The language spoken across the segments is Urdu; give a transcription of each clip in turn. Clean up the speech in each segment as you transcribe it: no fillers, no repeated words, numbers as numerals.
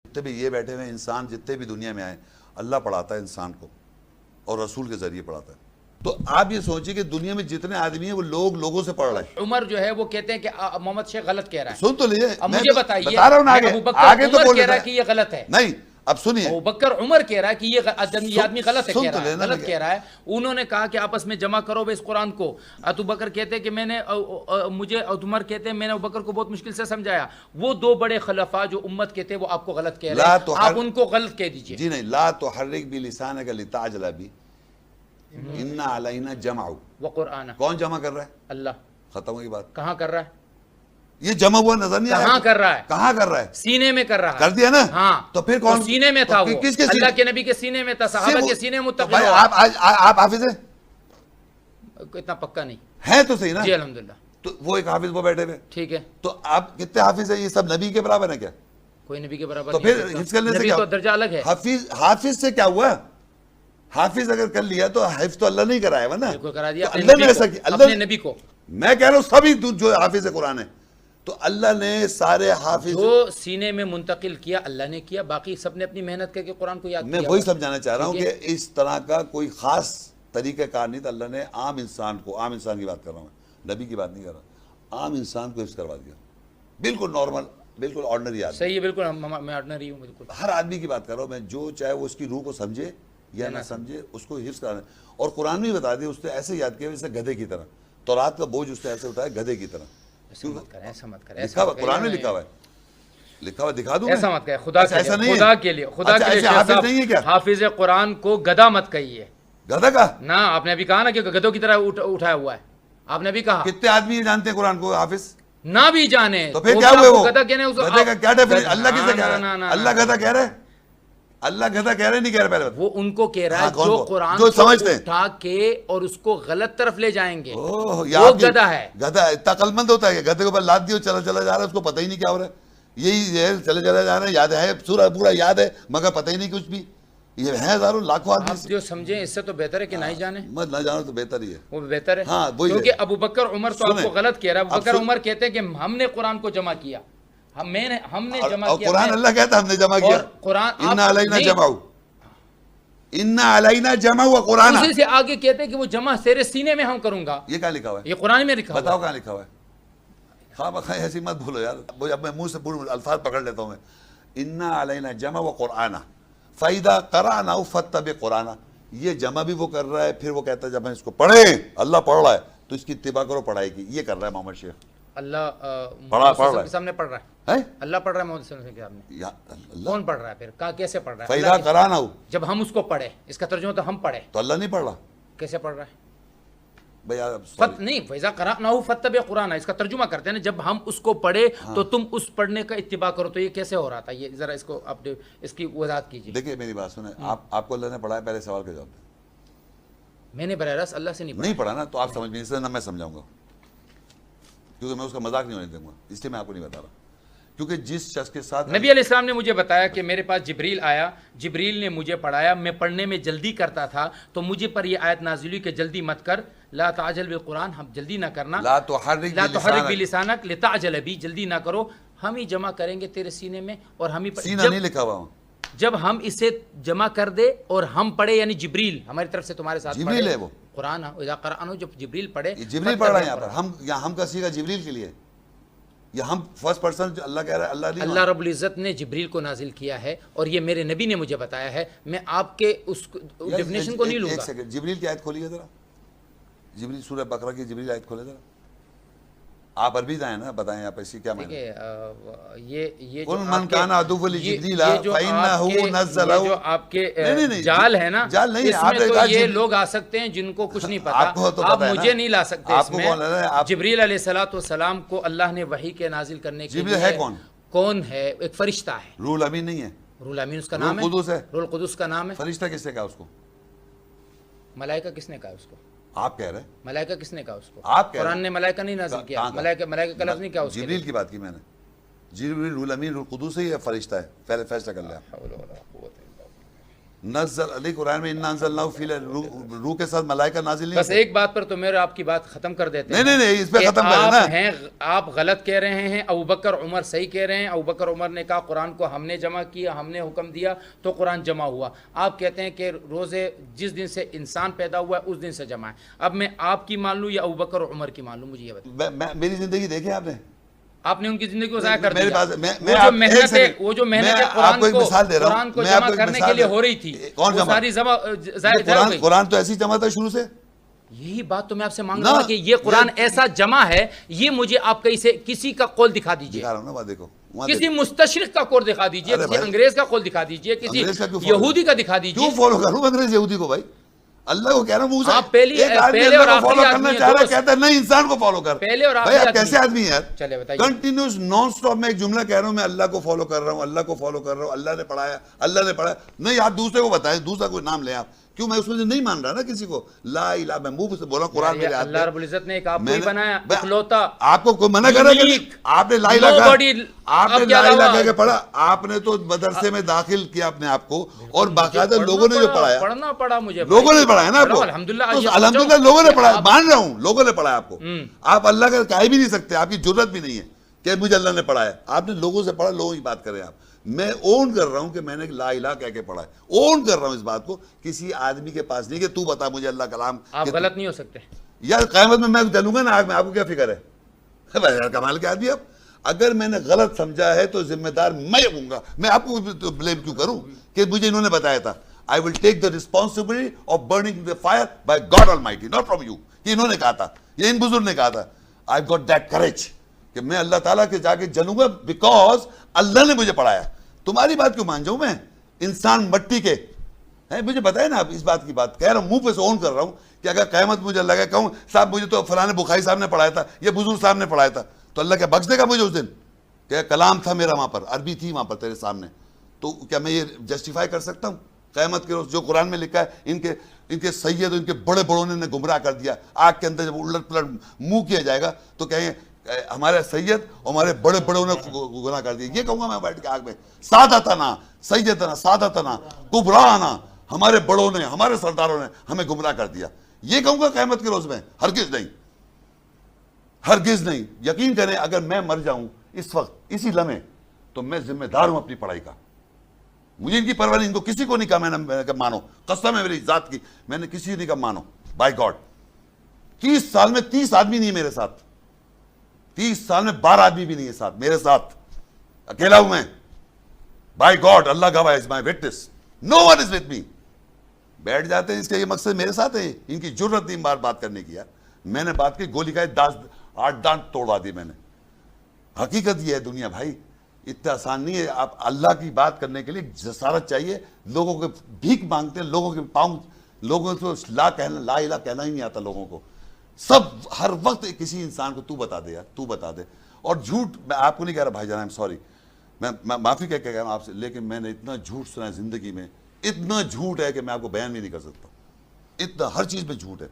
جتنے بھی یہ بیٹھے ہوئے انسان جتنے بھی دنیا میں آئے اللہ پڑھاتا ہے انسان کو اور رسول کے ذریعے پڑھاتا ہے. تو آپ یہ سوچیں کہ دنیا میں جتنے آدمی ہیں وہ لوگوں سے پڑھ رہے ہیں. عمر جو ہے وہ کہتے ہیں کہ محمد شیخ غلط کہہ رہا ہے. سن تو لیجیے, اب مجھے بتائیے, بتا رہا ہوں آگے عمر کہہ رہا ہے کہ یہ غلط ہے. نہیں اب سنیے, ابو بکر عمر کہہ رہا ہے کہ یہ آدمی غلط ہے, غلط کہہ رہا ہے. انہوں نے کہا کہ آپس میں جمع کرو اس قرآن کو. ابو بکر کہتے ہیں کہ میں نے مجھے, عمر کہتے ہیں میں نے ابو بکر کو بہت مشکل سے سمجھایا. وہ دو بڑے خلفاء جو امت کے تھے وہ آپ کو غلط کہہ رہے ہیں, آپ ان کو غلط کہہ دیجئے. جی نہیں, لا تحرک بلسانک لتعجل بہ ان علینا جمع وقرآن. کون جمع کر رہا ہے؟ اللہ. ختم ہوئی بات. کہاں کر رہا ہے؟ یہ جمع ہوا نظر نہیں آیا. کہاں کر رہا ہے؟ کہاں کر رہا ہے؟ سینے میں کر رہا ہے. کر دیا نا. ہاں تو پھر کون سینے میں تھا؟ وہ کس کے اللہ کے نبی کے سینے میں تھا, صحابہ کے سینے میں متقل. آپ حافظ ہیں؟ اتنا پکا نہیں ہیں تو صحیح نا. جی الحمدللہ. تو وہ ایک حافظ وہ بیٹھے ہوئے, ٹھیک ہے. تو آپ کتنے حافظ ہیں؟ یہ سب نبی کے برابر ہیں کیا؟ کوئی نبی کے برابر تو پھر حفظ کرنے سے نبی کیا تو درجہ الگ ہے. حافظ سے کیا ہوا؟ حافظ اگر کر لیا تو حفظ تو اللہ نہیں کرایا نا. بالکل کرا دیا اللہ نے ایسا کیا, اپنے نبی کو. میں کہہ رہا ہوں سبھی جو حافظ قرآن ہے, تو اللہ نے سارے حافظ جو سینے میں منتقل کیا اللہ نے کیا, باقی سب نے اپنی محنت کر کے قرآن کو یاد کیا. میں وہی سمجھانا چاہ رہا ہوں کہ اس طرح کا کوئی خاص طریقہ کار نہیں تھا. اللہ نے عام انسان کو, عام انسان کی بات کر رہا ہوں, نبی کی بات نہیں کر رہا, عام انسان کو حفظ کروا دیا. بالکل نارمل, بالکل آرڈنری آدمی. صحیح ہے, بالکل میں آرڈنری ہوں. بالکل ہر آدمی کی بات کر رہا ہوں میں, جو چاہے وہ اس کی روح کو سمجھے یا نہ سمجھے, اس کو حفظ کرانا. اور قرآن بھی بتا دیا, اس نے ایسے یاد کیا جیسے گدھے کی طرح. تورات کا بوجھ اس نے ایسے اٹھایا گدھے کی طرح. ایسا مت کریں, لکھا ہوا قرآن میں لکھا ہوا ہے, لکھا ہوا دکھا دوں. ایسا مت کریں, خدا کے لیے حافظ نہیں ہے کیا؟ حافظ قرآن کو گدھا مت کہیے. گدھا کا نا, آپ نے ابھی کہا نا کہ گدھوں کی طرح اٹھایا ہوا ہے. آپ نے بھی کہا کتنے آدمی جانتے ہیں قرآن کو حافظ؟ نہ بھی جانے تو پھر کیا ہوئے وہ گدھا کہنے. گدھے کا کیا ڈیفینیشن؟ اللہ کسے کہہ رہا ہے؟ اللہ گدھا کہہ رہا ہے؟ اللہ گدھا کہہ رہے نہیں کہہ رہے؟ پہلے وہ ان کو کہہ رہا ہے جو قرآن جو سمجھتے ہیں اٹھا کے اور اس کو غلط طرف لے جائیں گے, وہ گدھا ہے. گدھا اتنا عقل مند ہوتا ہے کہ گدھے کے اوپر لاد دیو چلا چلا جا رہا ہے, اس کو پتہ ہی نہیں کیا ہو رہا ہے. یہی ہے, چلے چلا جا رہا ہے, یاد ہے سورہ پورا یاد ہے مگر پتہ ہی نہیں کچھ بھی. یہ ہے ہزاروں لاکھوں آدمی. آپ جو سمجھیں اس سے تو بہتر ہے کہ نہیں جانے. مت نہ جانا تو بہتر ہی ہے, وہ بہتر ہے. ہاں وہی, کیونکہ ابو بکر عمر تو آپ کو غلط کہہ رہا ہے. ابو بکر عمر کہتے ہیں کہ ہم نے قرآن کو جمع کیا, ہم نے جمع کیا. قرآن اللہ کہتا ہے ہم نے جمع کیا. قرآن اِنَّا عَلَيْنَا جَمَعُ, اِنَّا عَلَيْنَا جَمَعُ وَقُرْآنَ. اسی سے آگے کہتے ہیں کہ وہ جمع تیرے سینے میں ہم کروں گا. یہ کہاں لکھا ہوا ہے؟ یہ قرآن میں لکھا ہوا ہے. بتاؤ کہاں لکھا ہوا ہے؟ خواہ بخواہ ایسی مت بھولو یار, اب میں منہ سے پورے الفاظ پکڑ لیتا ہوں میں. اِنَّا عَلَيْنَا جَمَعُ وَقُرْآنَ فَإِذَا قَرَأْنَاهُ فَاتَّبِعْ قُرْآنَهُ. یہ جمع بھی وہ کر رہا ہے, پھر وہ کہتا ہے جب ہم اس کو پڑھیں, اللہ پڑھ رہا ہے تو اس کی اتباع کرو پڑھائی کی. یہ کر رہا ہے محمد شیخ. اللہ پڑھ سامنے پڑھ رہا ہے, اللہ پڑھ رہا ہے محمد صلی اللہ علیہ وسلم کے سامنے. کون پڑھ رہا ہے پھر؟ کہاں کیسے پڑھ رہا ہے؟ فَإِذَا قَرَأْنَاهُ, جب ہم اس کو پڑھیں, اس کا ترجمہ تو ہم پڑھیں تو اللہ نہیں پڑھ رہا. کیسے پڑھ رہا ہے بھئی نہیں, فَإِذَا قَرَأْنَاهُ فَاتَّبِعْ قُرْآنَهُ, اس کا ترجمہ کرتے ہیں نا, جب ہم اس کو پڑھے تو تم اس پڑھنے کا اتباع کرو. تو یہ کیسے ہو رہا تھا؟ یہ ذرا اس کو آپ اس کی وضاحت کیجیے. دیکھیں میری بات سنیں, آپ کو اللہ نے پڑھایا, پہلے سوال کا جواب دیں. میں نے براہ راست اللہ سے نہیں پڑھا نا, تو آپ سمجھ نہیں سکتے, نہ میں سمجھاؤں گا, کیونکہ میں اس کا مذاق نہیں ہونے دوں گا, اس لیے میں آپ کو نہیں بتا رہا. کیونکہ جس شخص کے ساتھ نبی علیہ السلام نے مجھے بتایا کہ میرے پاس جبریل آیا, جبریل نے مجھے پڑھایا, میں پڑھنے میں جلدی کرتا تھا تو مجھے پر یہ آیت نازل ہوئی کہ جلدی مت کر, لا تعجل بالقرآن, ہم جلدی نہ کرنا, لا تحرک بلسانک لتعجل بہ, جلدی نہ کرو, ہم ہی جمع کریں گے تیرے سینے میں. اور ہم ہی سینہ نہیں لکھا ہوا, جب ہم اسے جمع کر دے اور ہم پڑھے, یعنی جبریل ہماری طرف سے تمہارے ساتھ جبریل ہے وہ قرآن, اذا قرأناہ, جب جبریل پڑھے, جبریل پڑھ رہا ہے یہاں پر. ہم کا سیغہ جبریل کے لیے, یہ ہم فرسٹ پرسن جو اللہ کہہ رہا ہے, اللہ نہیں. اللہ رب العزت نے جبریل کو نازل کیا ہے اور یہ میرے نبی نے مجھے بتایا ہے. میں آپ کے اس ڈیفینیشن کو نہیں لوں گا. ایک سیکنڈ, جبریل کی آیت کھولیے ذرا, جبریل سورہ بقرہ کی جبریل آیت کھولے ذرا. آپ عربی دائیں نا, بتائیں آپ اسی کیا معنی ہے. یہ قل من کان عدو لجبریل فإنه نزلہ, جو آپ کے جال ہے نا, اس میں تو یہ لوگ آ سکتے ہیں جن کو کچھ نہیں پتا, آپ مجھے نہیں لا سکتے اس میں. جبریل علیہ السلام کو اللہ نے وحی کے نازل کرنے کے جبریل ہے کون ہے؟ ایک فرشتہ ہے. روح الامین نہیں ہے, روح الامین اس کا نام ہے, روح القدس ہے, روح القدس کا نام ہے. فرشتہ کس نے کہا اس کو؟ ملائکہ کس نے کہا اس کو؟ آپ کہہ رہے ہیں. ملائکہ کس نے کہا اس کو؟ آپ کہہ رہے ہیں. قرآن نے ملائکہ نہیں نازل کیا, ملائکہ کا لفظ نہیں کہا اس کے. جبریل کی بات کی میں نے, جبریل روح الامین روح القدس ہی ہے, فرشتہ ہے, پہلے فیصلہ کر لیا. نزل علی قرآن میں انا انزلناہ فی روح کے ساتھ ملائکہ نازل نہیں بس ایک بات پر تو میرے آپ کی بات ختم کر دیتے ہیں. نہیں اس پہ ختم کر دینا. آپ غلط کہہ رہے ہیں, ابوبکر عمر صحیح کہہ رہے ہیں. ابوبکر عمر نے کہا قرآن کو ہم نے جمع کیا, ہم نے حکم دیا تو قرآن جمع ہوا. آپ کہتے ہیں کہ روزے جس دن سے انسان پیدا ہوا ہے اس دن سے جمع ہے. اب میں آپ کی مان لوں یا ابوبکر عمر کی مان لوں؟ مجھے یہ بتائیں. میری زندگی دیکھی آپ نے ان کی زندگی کو ضائع کر میری دیا. بات وہ جو محنت قرآن کو جمع کرنے کے لیے ہو رہی تھی, وہ ساری قرآن تو ایسی جمع تھا شروع سے. یہی بات تو میں آپ سے مانگ رہا ہوں کہ یہ قرآن ایسا جمع ہے, یہ مجھے آپ کسی کا قول دکھا دیجئے, کسی مستشرق کا قول دکھا دیجئے, کسی انگریز کا قول دکھا دیجئے, کسی یہودی کا دکھا دیجئے. کیوں فالو کروں انگریز یہودی کو بھائی؟ اللہ کو کہہ رہا ہوں آپ پہلے اور فالو کرنا چاہ رہا ہے, کہتا ہے نہیں انسان کو فالو کر. پہلے اور بھائی آپ کیسے آدمی ہیں یار؟ چلے بتائیے. کنٹینیوس نان سٹاپ میں ایک جملہ کہہ رہا ہوں, میں اللہ کو فالو کر رہا ہوں, اللہ کو فالو کر رہا ہوں, اللہ نے پڑھایا, اللہ نے پڑھایا. نہیں آپ دوسرے کو بتائیں, دوسرا کوئی نام لیں آپ. کیوں میں اس میں سے نہیں مان رہا نا کسی کو. لا الہ, میں منہ سے بولا قرآن میرے ہاتھ میں. اللہ رب العزت نے ایک آپ کو ہی بنایا اکلوتا. آپ کو کوئی منع کر رہا ہے؟ آپ نے لا الہ کہا, آپ نے لا الہ کہہ کے پڑھا. آپ نے تو مدرسے میں داخل کیا اپنے آپ کو, اور باقاعدہ لوگوں نے جو پڑھایا, پڑھنا پڑا مجھے, لوگوں نے پڑھایا نا آپ کو. الحمدللہ لوگوں نے پڑھایا, مان رہا ہوں لوگوں نے پڑھایا آپ کو. آپ اللہ کا کہہ بھی نہیں سکتے, آپ کی جرت بھی نہیں ہے کہ مجھے اللہ نے پڑھایا. آپ نے لوگوں سے پڑھا, لوگوں کی بات کریں آپ. میں اون کر رہا ہوں کہ میں نے لا الہ کہہ کے پڑھا ہے, اون کر رہا ہوں اس بات کو. کسی آدمی کے پاس نہیں کہ تو بتا مجھے اللہ کلام. آپ غلط نہیں ہو سکتے یار, قیامت میں چلوں گا نا آگ میں, آپ کو کیا فکر ہے؟ کمال کے آدمی. اب اگر میں نے غلط سمجھا ہے تو ذمہ دار میں ہوں گا. میں آپ کو بلیم کیوں کروں کہ مجھے انہوں نے بتایا تھا. I will take the responsibility of burning the fire by God Almighty, not from you. یہ انہوں نے کہا تھا, یہ ان بزرگ نے کہا تھا. I've got that courage کہ میں اللہ تعالیٰ کے جا کے جلوں گا because اللہ نے مجھے پڑھایا. تمہاری بات کیوں مان جاؤں میں؟ انسان مٹی کے ہیں, مجھے بتائے نا آپ اس بات کی بات کہہ رہا ہوں, منہ پہ سے اون کر رہا ہوں کہ اگر قیامت مجھے اللہ کا کہوں صاحب مجھے تو فلاں بخاری صاحب نے پڑھایا تھا, یہ بزرگ صاحب نے پڑھایا تھا, تو اللہ کیا بخش دے گا مجھے اس دن؟ کہ کلام تھا میرا وہاں پر, عربی تھی وہاں پر تیرے سامنے, تو کیا میں یہ جسٹیفائی کر سکتا ہوں؟ قیامت کے روز جو قرآن میں لکھا ہے, ان کے سید ان کے بڑے بڑوں نے گمراہ کر دیا, آگ کے اندر جب الٹ پلٹ منہ کیا جائے گا تو کہیں ہمارے سید اور ہمارے بڑے بڑوں نے گناہ کر دیا. یہ کہوں گا میں بیٹھ کے آگ میں, سادتنا سیدنا سادتنا کبرانا, ہمارے بڑوں نے ہمارے سرداروں نے ہمیں گمراہ کر دیا. یہ کہوں گا قیامت کے روز میں؟ ہرگز نہیں, ہرگز نہیں. یقین کریں اگر میں مر جاؤں اس وقت اسی لمحے تو میں ذمہ دار ہوں اپنی پڑھائی کا. مجھے ان کی پرواہ نہیں, ان کو کسی کو نہیں کہا میں نے مانو, قسم ہے میری ذات کی, میں نے کسی نہیں کہا مانو. بائی گاڈ 30 سال میں 30 آدمی نہیں میرے ساتھ, 30 سال میں 12 آدمی بھی نہیں ہے ساتھ میرے ساتھ, اکیلا ہوں میں. بائی گاڈ اللہ گواہ is my witness, no one is with me. بیٹھ جاتے ہیں, اس کا یہ مقصد میرے ساتھ ہے, ان کی جرت نہیں بار بات کرنے کی. یار میں نے بات کی, گولی کا 8 دانت توڑوا دی میں نے. حقیقت یہ ہے دنیا بھائی, اتنا آسان نہیں ہے. آپ اللہ کی بات کرنے کے لیے جسارت چاہیے. لوگوں کے بھیک مانگتے ہیں, لوگوں کے پاؤں, لوگوں کو لا الہ کہنا ہی نہیں آتا لوگوں کو. سب ہر وقت کسی انسان کو تو بتا دے یار, تو بتا دے. اور جھوٹ, میں آپ کو نہیں کہہ رہا بھائی جان, سوری, میں معافی کہہ کے کہہ رہا ہوں آپ سے, لیکن میں نے اتنا جھوٹ سنا ہے زندگی میں, اتنا جھوٹ ہے کہ میں آپ کو بیان بھی نہیں کر سکتا. اتنا ہر چیز میں جھوٹ ہے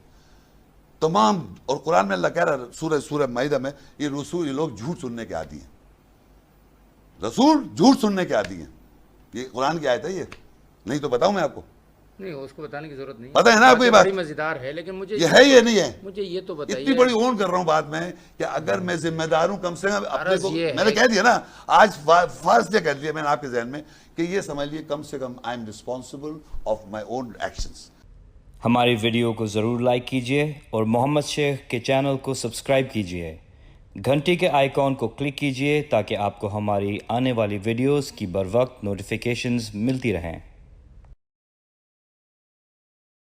تمام. اور قرآن میں اللہ کہہ رہا ہے سورہ مائدہ میں, یہ رسول, یہ لوگ جھوٹ سننے کے عادی ہیں. رسول جھوٹ سننے کے عادی ہیں. یہ قرآن کی آیت ہے, یہ نہیں تو بتاؤں میں آپ کو. نہیں, اس کو بتانے کی ضرورت نہیں, پتہ ہے نا آپ کو یہ بات, بڑی مزیدار ہے, لیکن مجھے یہ ہے یہ نہیں ہے. مجھے یہ تو بتائیے, اتنی بڑی اون کر رہا ہوں بات میں کہ اگر میں ذمہ دار ہوں کم سے کم اپنے کو, میں نے کہہ دیا نا آج فرض یہ کہہ دیا میں نے آپ کے ذہن میں کہ یہ سمجھ لیے کم سے کم I am responsible of my own actions. ہماری ویڈیو کو ضرور لائک کیجیے اور محمد شیخ کے چینل کو سبسکرائب کیجیے. گھنٹی کے آئیکن کو کلک کیجیے تاکہ آپ کو ہماری آنے والی ویڈیوز کی بروقت نوٹیفیکیشنز ملتی رہیں.